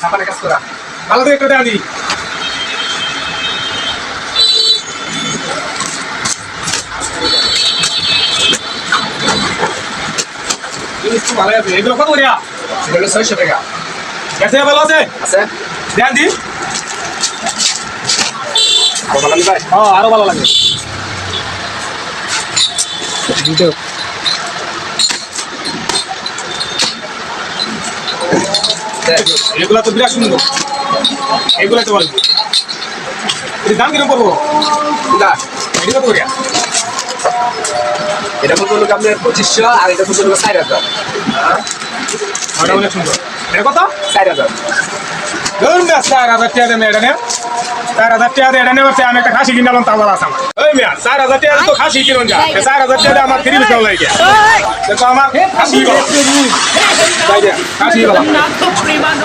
সাবানে কাজ করা ভালো করে একটু দেওয়া দিই ভালো আছে এগুলো কত করিয়া এগুলো 600 টাকা গেছে ভালো আছে আছে দেন দিন ভালো লাগবে ভাই হ্যাঁ আরো ভালো লাগে এগুলা তো বিরাট সুন্দর এগুলা তো বলবো এর দাম কিরকম পড়বো না এটা কত করিয়া এটা কত লোক আপনার 2500 আর এটা কত লোক 4000 ওটা অনেক সুন্দর এটা কত 4000 ধরুন না 4000 টাকা দেন এটা নেন 4000 টাকা দিয়ে এটা নেবার চেয়ে আমি একটা খাসি কিনলাম তাজা আছে আমার ওই মিয়া 4000 টাকা তো খাসি কিনুন যা 4000 টাকা আমার 30 টাকা লাগে দেখো আমার খাসি খাসি নাথ প্রেমানন্দ